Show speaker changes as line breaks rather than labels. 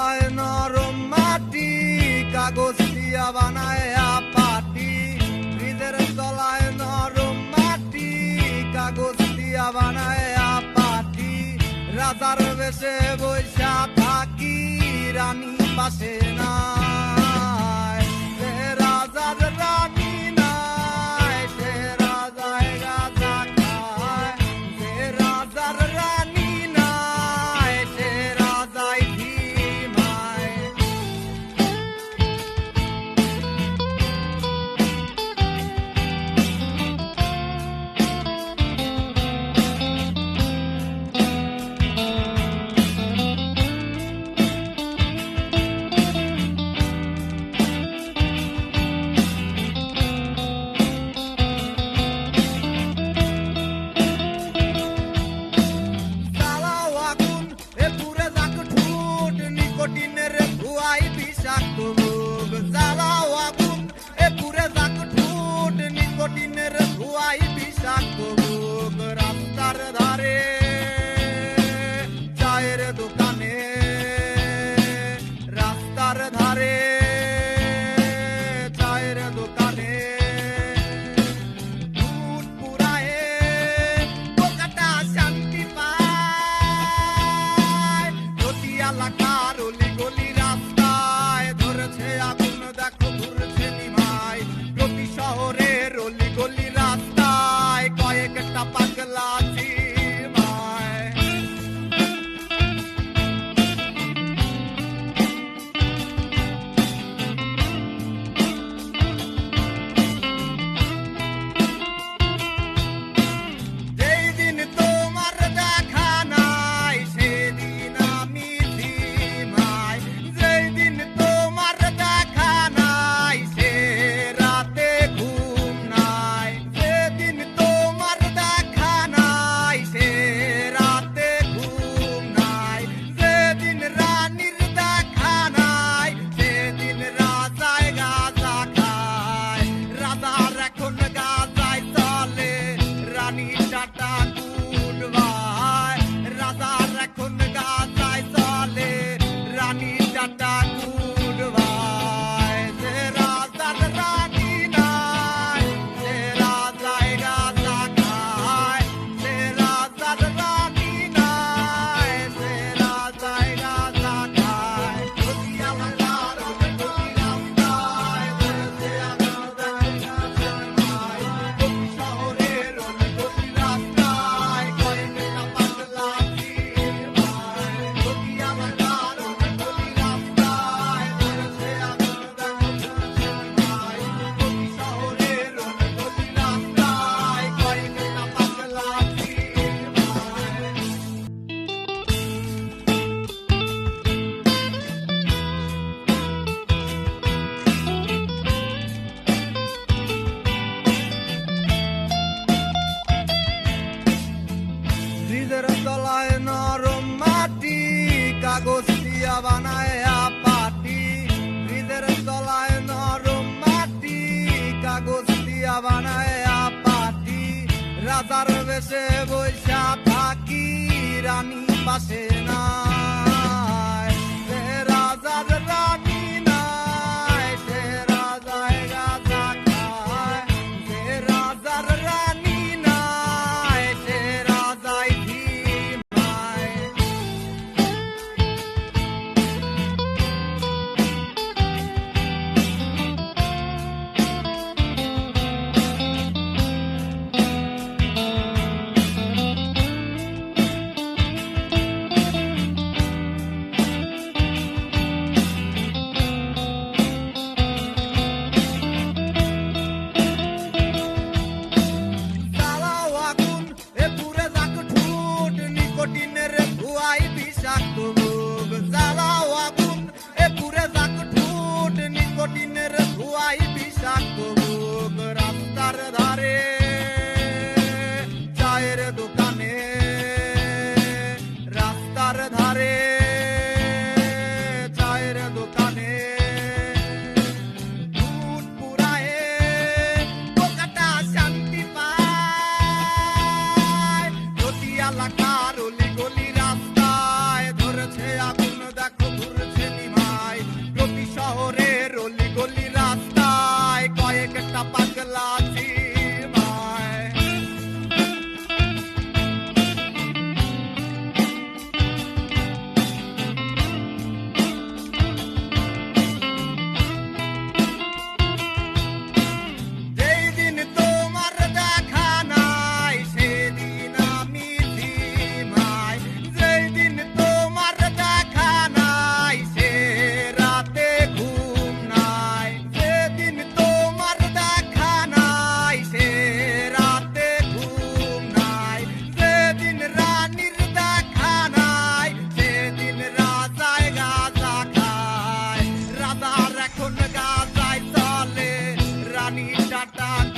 তলায় নরম মাটি, কাগজ দিয়া বানায় পাটি। ব্রিজের তলায় নরম মাটি, কাগজ দিয়া বানায় পাটি। রাজার বেশে বৈশা থাকি, রানী পাশে নাই। সে রাজার রানী নাই, সে রাজায় রাজা খায়। সে রাজার রানী নাই, সে রাজায় ধিমায়। নিকোটিনের ধোঁয়ায় বিষাক্ত রোগ। জ্বালাও আগুন এ পুরে যাক ঠোঁট, নিকোটিনের ধোঁয়ায় বিষাক্ত রোগ। রাস্তার ধারে চায়ের দোকানে, রাস্তার ধারে চায়ের দোকানে দুধ পুরায়ে পোকাটা শান্তি পায়। প্রতি এলাকার অলি গলি রাস্তায় ধরেছে আগুন, দেখো ঘুরছে নিমাই। প্রতি শহরের অলি গলি রাস্তায় কয়েকটা পাগলা চিমায়। যেই দিন তোমার দেখা নাই, সেদিন আমি ধিমাই। যেই দিন তোমার দেখা নাই, সে রাতে ঘুম নাই। যেদিন তোমার দেখা নাই, সে রাতে ঘুম নাই। যেদিন রানীর দেখা নাই, সেদিন রাজায় গাঁজা খায়। রাজার এখন গাঁজায় চলে, রানী টাটা গুড বাই। রাজার এখন গাঁজায় চলে, রানী টাটা গুড বাই। সে রাজার রানী নাই, সে রাজায় গাঁজা খায়। সে রাজার রানী নাই, সে রাজায় গাঁজা খায়। প্রতি এলাকার প্রতি রাস্তায় ধরেছে আগুন, দেখো ঘুরছে নিমাই। প্রতি শহরের প্রতি রাস্তায় কয়েকটা পাগলা চিমায়। প্রতি এলাকার প্রতি রাস্তায় ধরেছে আগুন, দেখো ঘুরছে নিমাই। প্রতি শহরের প্রতি রাস্তায় কয়েকটা পাগলা চিমায়। ব্রিজের তলায় নরম মাটি, কাগজ দিয়া বানায় পাটি। ব্রিজের তলায় নরম মাটি, কাগজ দিয়া বানায় পাটি। রাজার বেশে বৈশা থাকি, রানী পাশে নাই। সে রাজার রানী নাই, সে রাজায় রাজা খায়। সে রাজার রানী নাই, সে রাজায় ধিমায়। কাটা